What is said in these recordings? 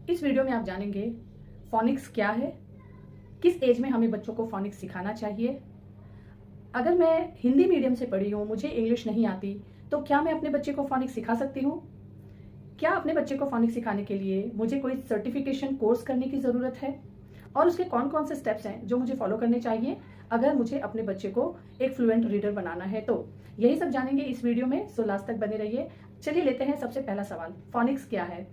इस वीडियो में आप जानेंगे फोनिक्स क्या है, किस एज में हमें बच्चों को फोनिक्स सिखाना चाहिए। अगर मैं हिंदी मीडियम से पढ़ी हूँ, मुझे इंग्लिश नहीं आती, तो क्या मैं अपने बच्चे को फोनिक्स सिखा सकती हूँ? क्या अपने बच्चे को फोनिक्स सिखाने के लिए मुझे कोई सर्टिफिकेशन कोर्स करने की ज़रूरत है? और उसके कौन कौन से स्टेप्स हैं जो मुझे फॉलो करने चाहिए अगर मुझे अपने बच्चे को एक फ्लुएंट रीडर बनाना है? तो यही सब जानेंगे इस वीडियो में, सो लास्ट तक बने रहिए। चलिए लेते हैं सबसे पहला सवाल, फोनिक्स क्या है?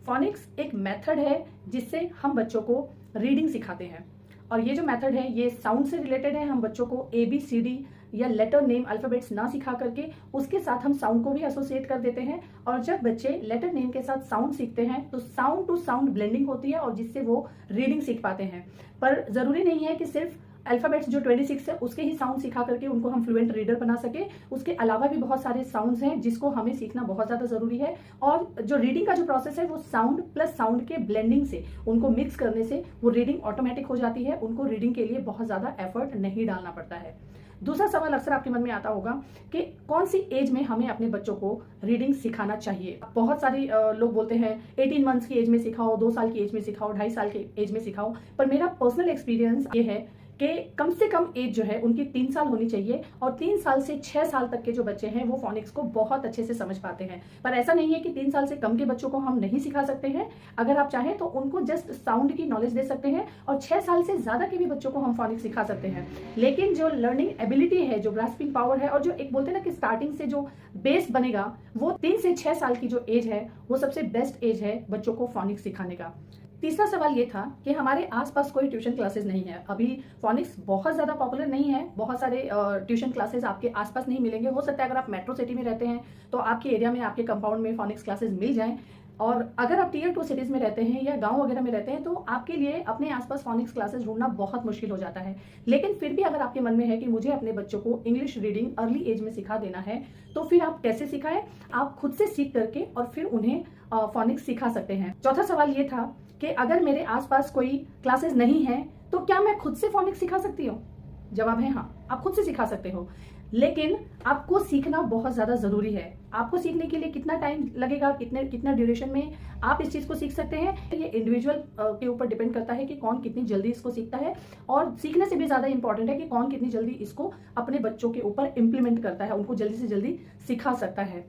फोनिक्स एक मेथड है जिससे हम बच्चों को रीडिंग सिखाते हैं, और ये जो मेथड है ये साउंड से रिलेटेड है। हम बच्चों को ABCD या लेटर नेम अल्फाबेट्स ना सिखा करके उसके साथ हम साउंड को भी एसोसिएट कर देते हैं, और जब बच्चे लेटर नेम के साथ साउंड सीखते हैं तो साउंड टू साउंड ब्लेंडिंग होती है और जिससे वो रीडिंग सीख पाते हैं। पर जरूरी नहीं है कि सिर्फ अल्फाबेट्स जो 26 है उसके ही साउंड सिखा करके उनको हम फ्लुएंट रीडर बना सके। उसके अलावा भी बहुत सारे साउंड्स हैं जिसको हमें सीखना बहुत ज्यादा जरूरी है, और जो रीडिंग का जो प्रोसेस है वो साउंड प्लस साउंड के ब्लेंडिंग से, उनको मिक्स करने से वो रीडिंग ऑटोमेटिक हो जाती है। उनको रीडिंग के लिए बहुत ज्यादा एफर्ट नहीं डालना पड़ता है। दूसरा सवाल अक्सर आपके मन में आता होगा कि कौन सी एज में हमें अपने बच्चों को रीडिंग सिखाना चाहिए। बहुत सारे लोग बोलते हैं 18 मंथ्स की एज में सिखाओ, 2 साल की एज में सिखाओ, 2.5 साल की एज में सिखाओ। पर मेरा पर्सनल एक्सपीरियंस ये है कि कम से कम एज जो है उनकी 3 साल होनी चाहिए, और 3 साल से 6 साल तक के जो बच्चे हैं वो फोनिक्स को बहुत अच्छे से समझ पाते हैं। पर ऐसा नहीं है कि 3 साल से कम के बच्चों को हम नहीं सिखा सकते हैं। अगर आप चाहें तो उनको जस्ट साउंड की नॉलेज दे सकते हैं, और 6 साल से ज्यादा के भी बच्चों को हम फोनिक्स सिखा सकते हैं। लेकिन जो लर्निंग एबिलिटी है, जो ग्रास्पिंग पावर है, और जो एक बोलते हैं ना कि स्टार्टिंग से जो बेस बनेगा, वो 3 से 6 साल की जो एज है वो सबसे बेस्ट एज है बच्चों को फोनिक्स सिखाने का। तीसरा सवाल ये था कि हमारे आसपास कोई ट्यूशन क्लासेस नहीं है। अभी फोनिक्स बहुत ज्यादा पॉपुलर नहीं है, बहुत सारे ट्यूशन क्लासेस आपके आसपास नहीं मिलेंगे। हो सकता है अगर आप मेट्रो सिटी में रहते हैं तो आपके एरिया में, आपके कंपाउंड में फोनिक्स क्लासेस मिल जाएं, और अगर आप Tier 2 सिटीज में रहते हैं या गांव वगैरह में रहते हैं तो आपके लिए अपने आसपास फोनिक्स क्लासेस ढूंढना बहुत मुश्किल हो जाता है। लेकिन फिर भी अगर आपके मन में है कि मुझे अपने बच्चों को इंग्लिश रीडिंग अर्ली एज में सिखा देना है, तो फिर आप कैसे सिखाएं? आप खुद से सीख करके और फिर उन्हें फोनिक्स सिखा सकते हैं। चौथा सवाल ये था कि अगर मेरे आसपास कोई क्लासेस नहीं है तो क्या मैं खुद से फोनिक्स सिखा सकती हूँ? जवाब है हाँ, आप खुद से सिखा सकते हो, लेकिन आपको सीखना बहुत ज्यादा जरूरी है। आपको सीखने के लिए कितना टाइम लगेगा, कितना ड्यूरेशन में आप इस चीज को सीख सकते हैं, ये इंडिविजुअल के ऊपर डिपेंड करता है कि कौन कितनी जल्दी इसको सीखता है। और सीखने से भी ज्यादा इंपॉर्टेंट है कि कौन कितनी जल्दी इसको अपने बच्चों के ऊपर इंप्लीमेंट करता है, उनको जल्दी से जल्दी सिखा सकता है।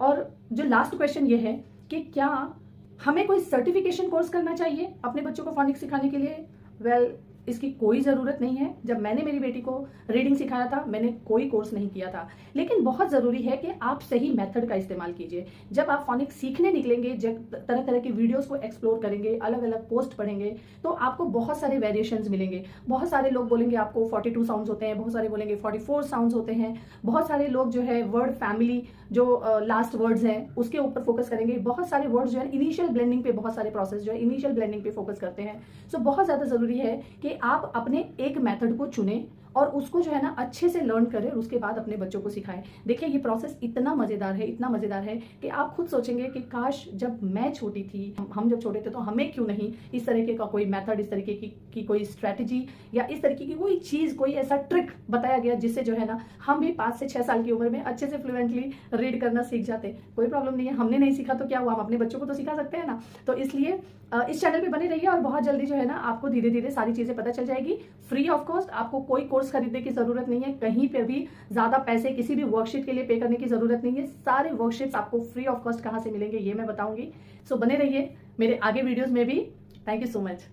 और जो लास्ट क्वेश्चन ये है कि क्या हमें कोई सर्टिफिकेशन कोर्स करना चाहिए अपने बच्चों को फोनिक्स सिखाने के लिए? वेल, इसकी कोई ज़रूरत नहीं है। जब मैंने मेरी बेटी को रीडिंग सिखाया था, मैंने कोई कोर्स नहीं किया था। लेकिन बहुत ज़रूरी है कि आप सही मेथड का इस्तेमाल कीजिए। जब आप फोनिक्स सीखने निकलेंगे, जब तरह तरह की वीडियोस को एक्सप्लोर करेंगे, अलग अलग पोस्ट पढ़ेंगे, तो आपको बहुत सारे वेरिएशंस मिलेंगे। बहुत सारे लोग बोलेंगे आपको 42 साउंड्स होते हैं, बहुत सारे बोलेंगे 44 साउंड्स होते हैं। बहुत सारे लोग जो है वर्ड फैमिली, जो लास्ट वर्ड्स हैं उसके ऊपर फोकस करेंगे। बहुत सारे वर्ड्स जो है इनिशियल ब्लेंडिंग पे, बहुत सारे प्रोसेस जो है इनिशियल ब्लेंडिंग पे फोकस करते हैं। सो बहुत ज़्यादा ज़रूरी है कि आप अपने एक मेथड को चुनें और उसको जो है ना अच्छे से लर्न करें, और उसके बाद अपने बच्चों को सिखाएं। देखिए ये प्रोसेस इतना मजेदार है, इतना मजेदार है कि आप खुद सोचेंगे कि काश जब मैं छोटी थी, हम जब छोटे थे तो हमें क्यों नहीं इस तरीके का कोई मेथड, इस तरीके की कोई स्ट्रेटेजी या इस तरीके की कोई चीज, कोई ऐसा ट्रिक बताया गया जिससे जो है ना हम भी 5 से 6 साल की उम्र में अच्छे से फ्लुएंटली रीड करना सीख जाते। कोई प्रॉब्लम नहीं है, हमने नहीं सीखा तो क्या हुआ, हम अपने बच्चों को तो सिखा सकते हैं ना। तो इसलिए इस चैनल पे बने रहिए, और बहुत जल्दी जो है ना आपको धीरे धीरे सारी चीजें पता चल जाएगी। फ्री ऑफ कॉस्ट, आपको कोई कोर्स खरीदने की जरूरत नहीं है, कहीं पर भी ज्यादा पैसे किसी भी वर्कशीट के लिए पे करने की जरूरत नहीं है। सारे वर्कशीट्स आपको फ्री ऑफ कॉस्ट कहां से मिलेंगे ये मैं बताऊंगी। सो बने रहिए मेरे आगे वीडियोस में भी। Thank you so much.